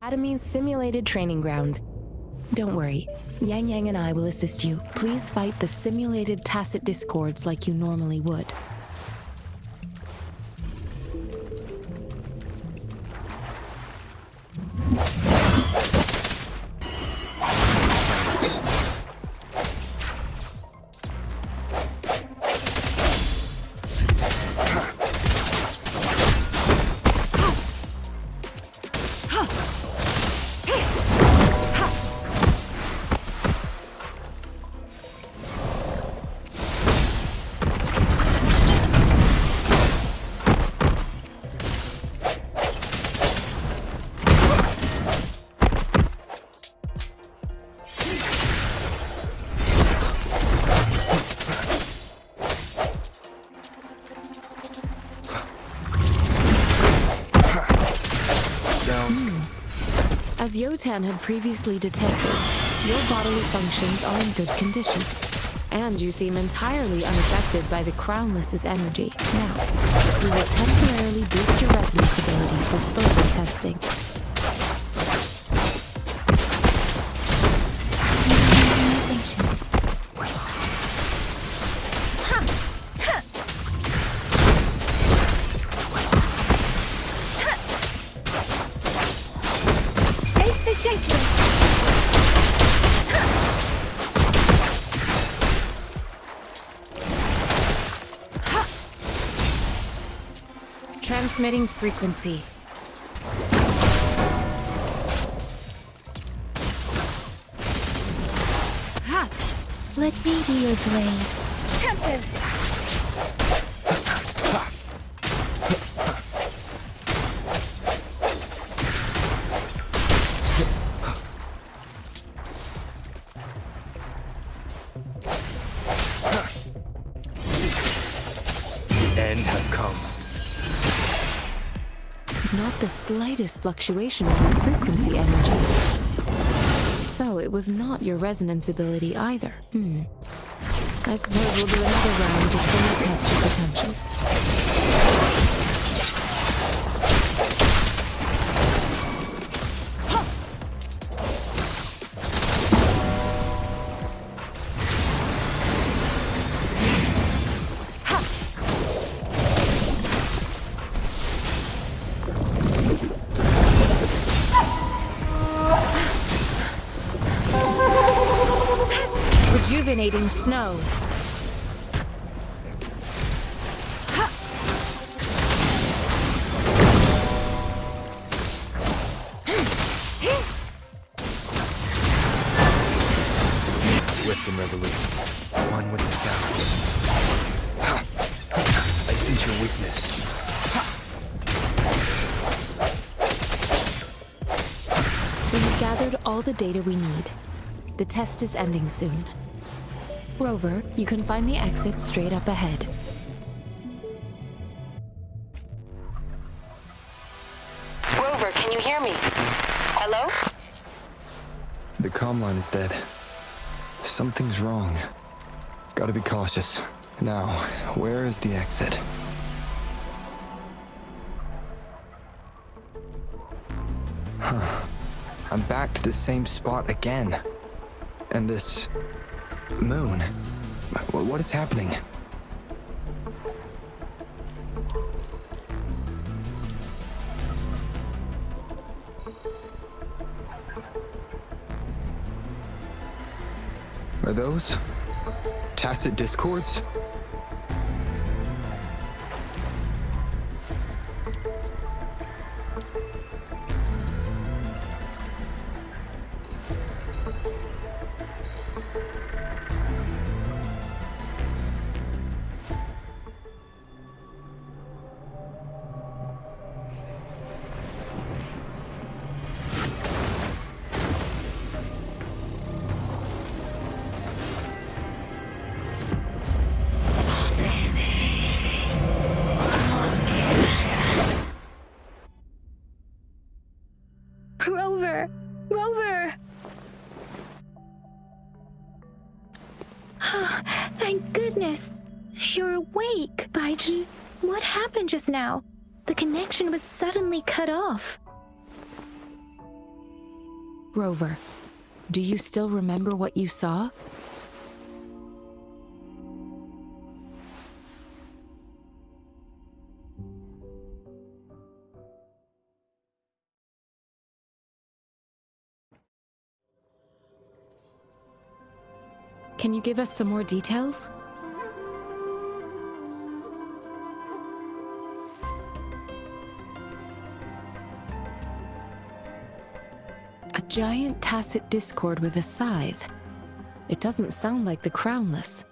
Academy's simulated training ground. Don't worry, Yang Yang and I will assist you. Please fight the simulated tacit discords like you normally would. As Yotan had previously detected, your bodily functions are in good condition, and you seem entirely unaffected by the Crownless's energy. Now, we will temporarily boost your resonance ability for further testing. Transmitting frequency. Ha! Let me be your blade. Tempest! The end has come. Not the slightest fluctuation in your frequency energy. So it was not your resonance ability either. I suppose we'll do another round to fully test your potential. Rejuvenating snow. Swift and resolute, one with the sound. I sense your weakness. We have gathered all the data we need. The test is ending soon. Rover, you can find the exit straight up ahead. Rover, can you hear me? Hello? The comm line is dead. Something's wrong. Gotta be cautious. Now, where is the exit? Huh. I'm back to the same spot again. And this moon. What is happening? Are those tacit discords? Rover! Rover! Thank goodness! You're awake, Baiji. What happened just now? The connection was suddenly cut off. Rover, do you still remember what you saw? Can you give us some more details? A giant tacet discord with a scythe. It doesn't sound like the Crownless.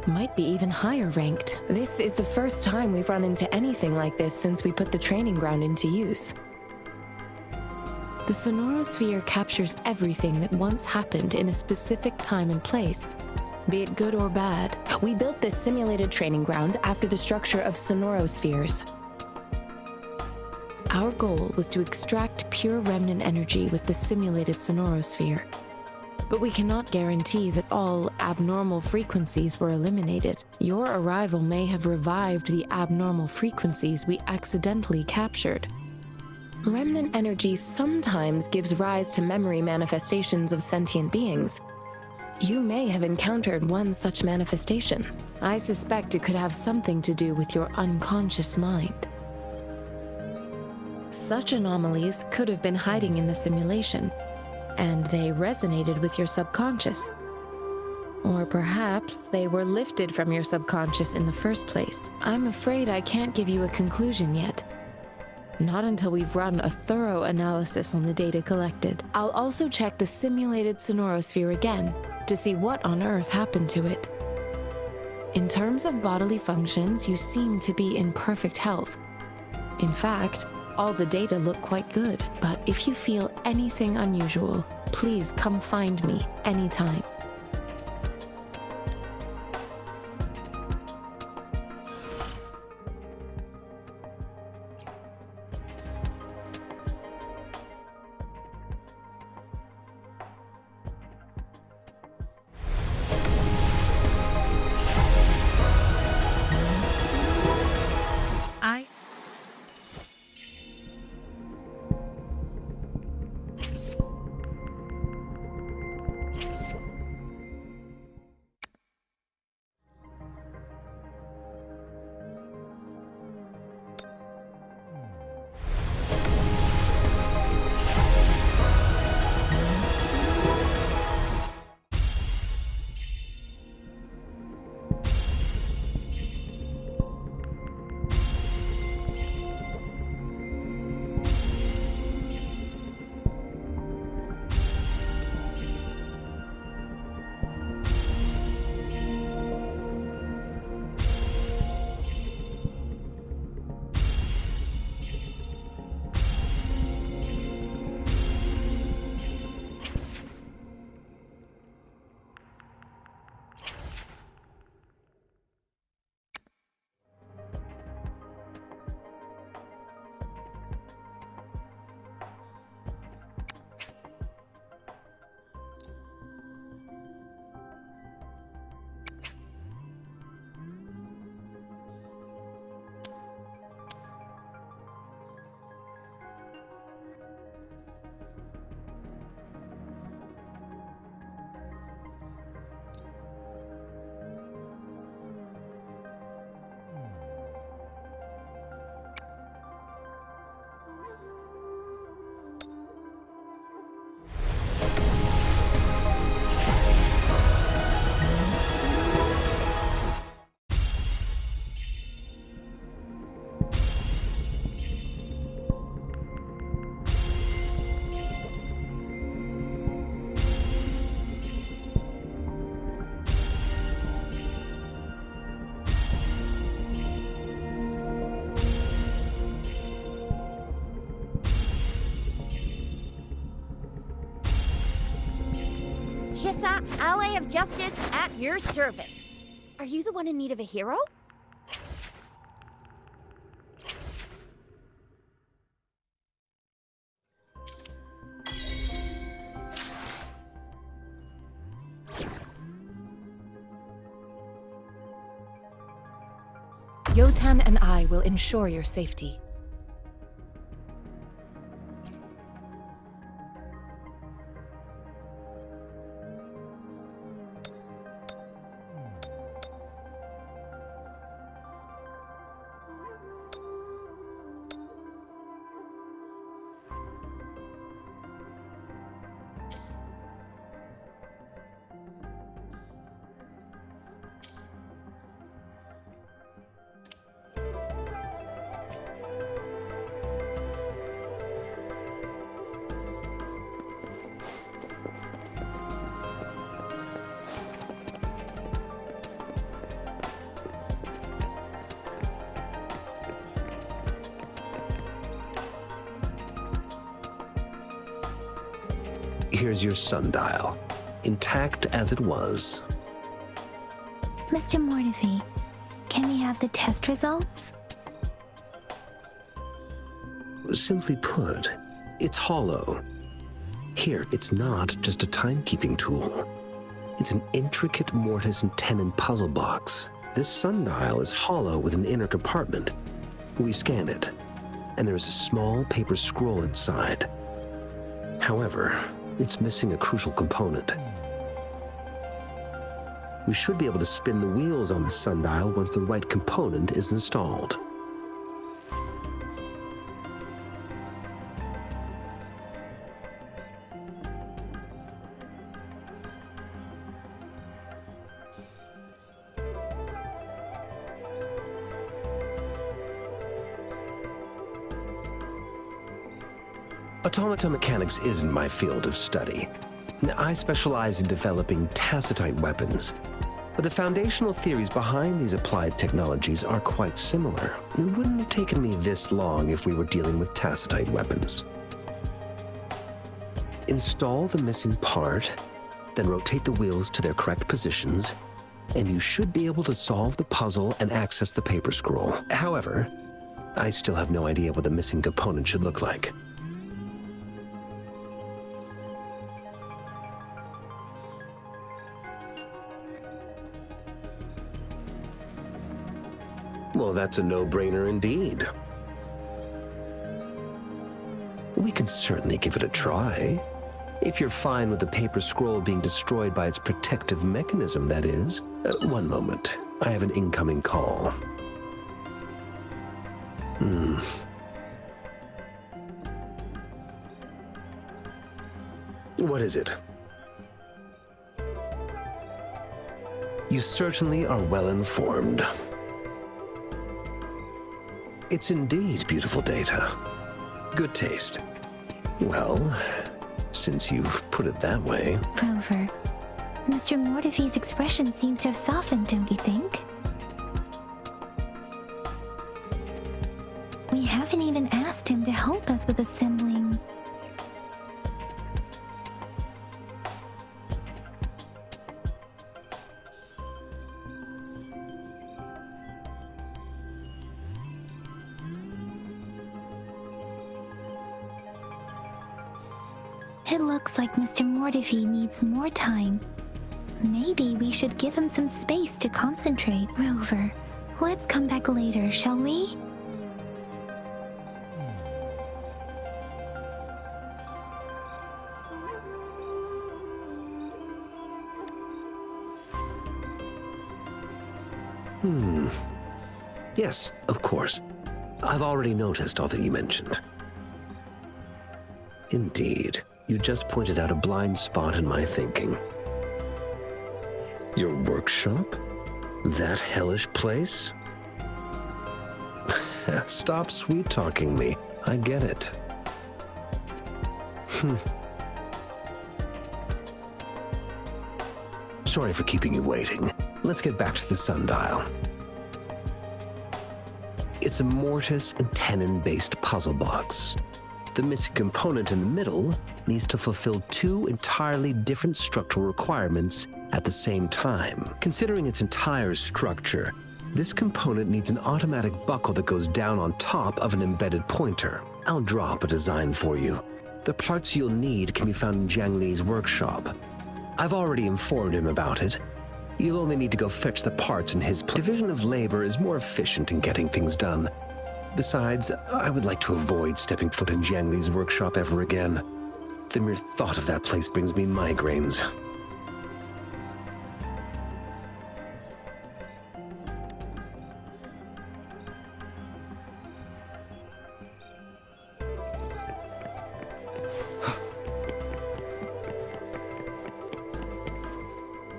Might be even higher ranked. This is the first time we've run into anything like this since we put the training ground into use. The sonorosphere captures everything that once happened in a specific time and place, be it good or bad. We built this simulated training ground after the structure of sonorospheres. Our goal was to extract pure remnant energy with the simulated sonorosphere. But we cannot guarantee that all abnormal frequencies were eliminated. Your arrival may have revived the abnormal frequencies we accidentally captured. Remnant energy sometimes gives rise to memory manifestations of sentient beings. You may have encountered one such manifestation. I suspect it could have something to do with your unconscious mind. Such anomalies could have been hiding in the simulation, and they resonated with your subconscious. Or perhaps they were lifted from your subconscious in the first place. I'm afraid I can't give you a conclusion yet. Not until we've run a thorough analysis on the data collected. I'll also check the simulated sonorosphere again to see what on earth happened to it. In terms of bodily functions, you seem to be in perfect health. In fact, all the data look quite good, but if you feel anything unusual, please come find me anytime. Chissa, Ally of Justice, at your service. Are you the one in need of a hero? Yotan and I will ensure your safety. here's your sundial, intact as it was. Mr. Mortefi, can we have the test results? Simply put, it's hollow. Here, it's not just a timekeeping tool. It's an intricate mortise and tenon puzzle box. This sundial is hollow with an inner compartment. We scanned it, and there is a small paper scroll inside. However, it's missing a crucial component. We should be able to spin the wheels on the sundial once the right component is installed. Automata mechanics isn't my field of study. I specialize in developing tacitite weapons, but the foundational theories behind these applied technologies are quite similar. It wouldn't have taken me this long if we were dealing with tacitite weapons. Install the missing part, then rotate the wheels to their correct positions, and you should be able to solve the puzzle and access the paper scroll. However, I still have no idea what the missing component should look like. Well, that's a no-brainer indeed. We can certainly give it a try. If you're fine with the paper scroll being destroyed by its protective mechanism, that is. One moment. I have an incoming call. What is it? You certainly are well informed. It's indeed beautiful data. Good taste. Well, since you've put it that way... Rover, Mr. Mortefi's expression seems to have softened, don't you think? We haven't even asked him to help us with assembling... It looks like Mr. Mortefi needs more time. Maybe we should give him some space to concentrate. Rover, let's come back later, shall we? Yes, of course. I've already noticed all that you mentioned. Indeed. You just pointed out a blind spot in my thinking. Your workshop? That hellish place? Stop sweet-talking me. I get it. Sorry for keeping you waiting. Let's get back to the sundial. It's a mortise and tenon-based puzzle box. The missing component in the middle needs to fulfill two entirely different structural requirements at the same time. Considering its entire structure, this component needs an automatic buckle that goes down on top of an embedded pointer. I'll draw up a design for you. The parts you'll need can be found in Jiang Li's workshop. I've already informed him about it. You'll only need to go fetch the parts in his division of labor is more efficient in getting things done. Besides, I would like to avoid stepping foot in Jiang Li's workshop ever again. The mere thought of that place brings me migraines.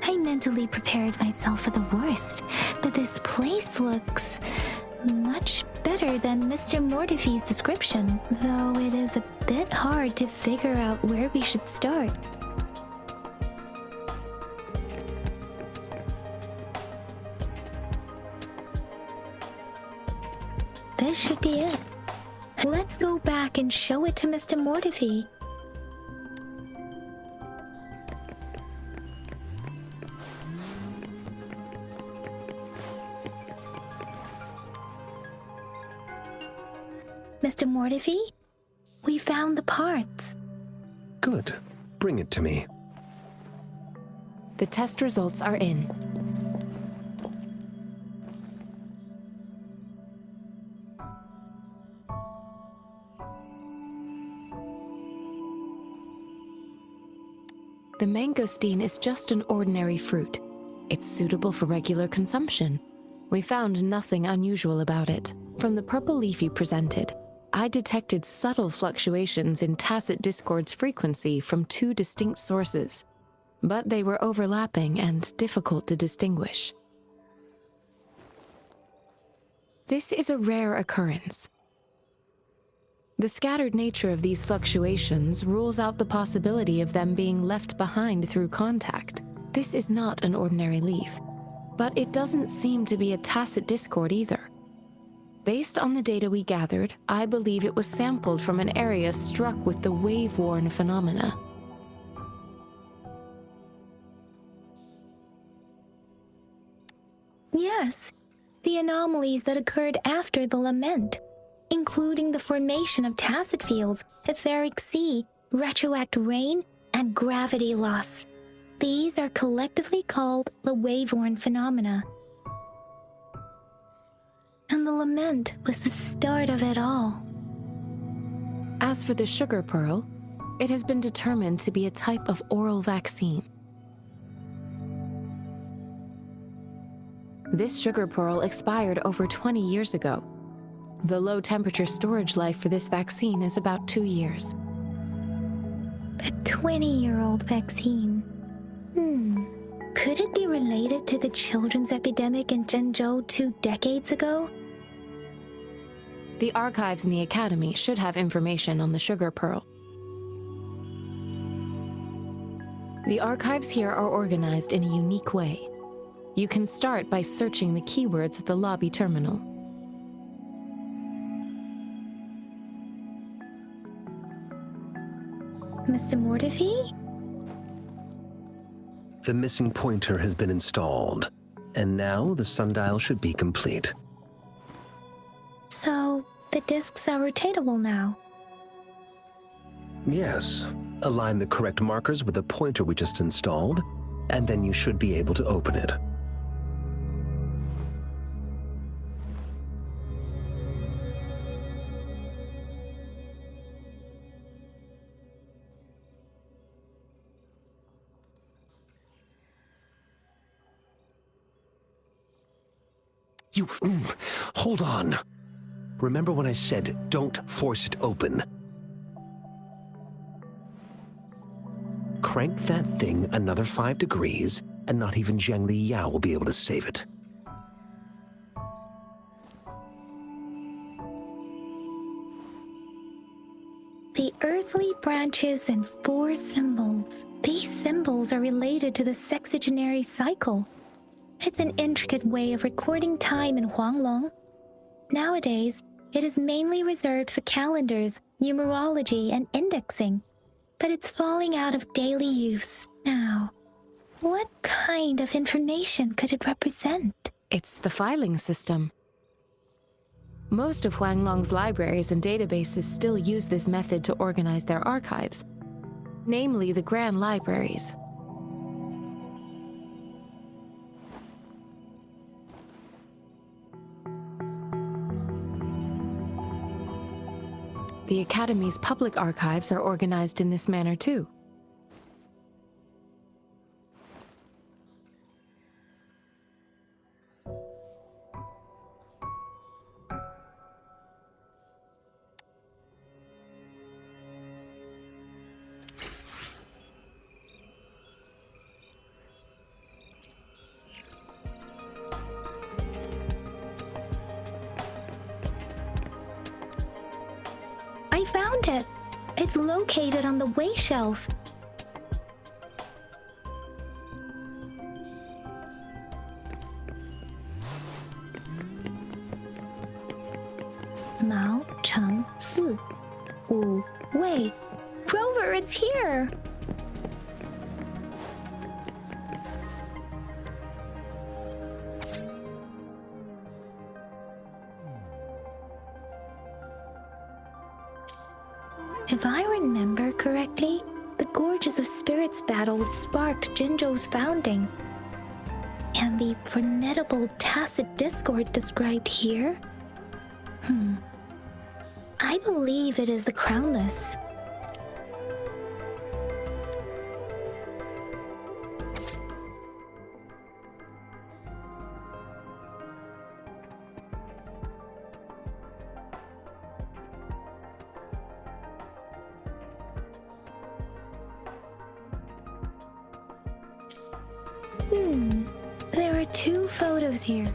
I mentally prepared myself for the worst, but this place looks much better than Mr. Mortefi's description, though it is a bit hard to figure out where we should start. This should be it. Let's go back and show it to Mr. Mortefi. Mr. Mortivy. We found the parts. Good. Bring it to me. The test results are in. The mangosteen is just an ordinary fruit. It's suitable for regular consumption. We found nothing unusual about it. From the purple leaf you presented, I detected subtle fluctuations in tacit discord's frequency from two distinct sources, but they were overlapping and difficult to distinguish. This is a rare occurrence. The scattered nature of these fluctuations rules out the possibility of them being left behind through contact. This is not an ordinary leaf, but it doesn't seem to be a tacit discord either. Based on the data we gathered, I believe it was sampled from an area struck with the wave-worn phenomena. Yes, the anomalies that occurred after the lament, including the formation of tacit fields, etheric sea, retroact rain, and gravity loss. These are collectively called the wave-worn phenomena. And the lament was the start of it all. As for the sugar pearl, it has been determined to be a type of oral vaccine. This sugar pearl expired over 20 years ago. The low-temperature storage life for this vaccine is about 2 years. A 20-year-old vaccine. Could it be related to the children's epidemic in Zhengzhou 2 decades ago? The archives in the Academy should have information on the sugar pearl. The archives here are organized in a unique way. You can start by searching the keywords at the lobby terminal. Mr. Mortivy? The missing pointer has been installed, and now the sundial should be complete. So, the discs are rotatable now. Yes. Align the correct markers with the pointer we just installed, and then you should be able to open it. Hold on. Remember when I said don't force it open? Crank that thing another 5 degrees, and not even Zheng Li Yao will be able to save it. The earthly branches and 4 symbols. These symbols are related to the sexagenary cycle. It's an intricate way of recording time in Huanglong. Nowadays, it is mainly reserved for calendars, numerology, and indexing, but it's falling out of daily use now. What kind of information could it represent? It's the filing system. Most of Huanglong's libraries and databases still use this method to organize their archives, namely the Grand Libraries. The Academy's public archives are organized in this manner too. I found it! It's located on the way shelf. Mao Cheng Si Wu Wei. Rover, it's here! If I remember correctly, the Gorges of Spirits battle sparked Jinzhou's founding. And the formidable tacit discord described here? I believe it is the Crownless. There are 2 photos here.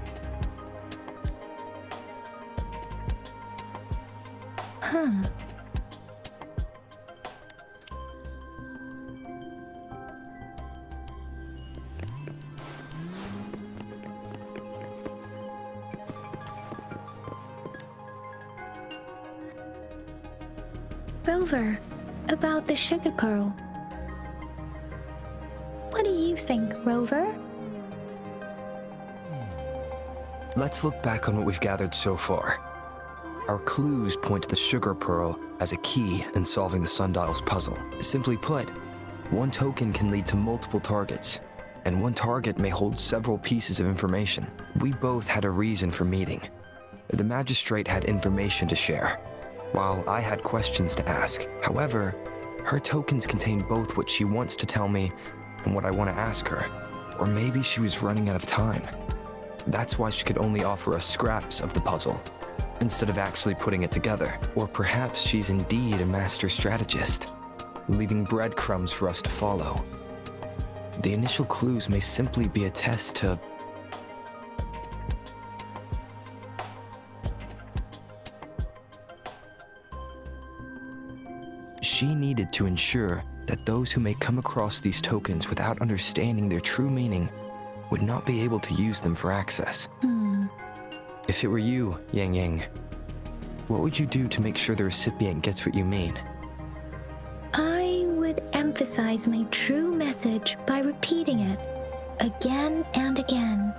Rover, about the sugar pearl. What do you think, Rover? Let's look back on what we've gathered so far. Our clues point to the sugar pearl as a key in solving the sundial's puzzle. Simply put, one token can lead to multiple targets, and one target may hold several pieces of information. We both had a reason for meeting. The magistrate had information to share, while I had questions to ask. However, her tokens contain both what she wants to tell me and what I want to ask her. Or maybe she was running out of time. That's why she could only offer us scraps of the puzzle, instead of actually putting it together. Or perhaps she's indeed a master strategist, leaving breadcrumbs for us to follow. The initial clues may simply be a test to... She needed to ensure that those who may come across these tokens without understanding their true meaning would not be able to use them for access. If it were you, Yang Yang, what would you do to make sure the recipient gets what you mean? I would emphasize my true message by repeating it again and again.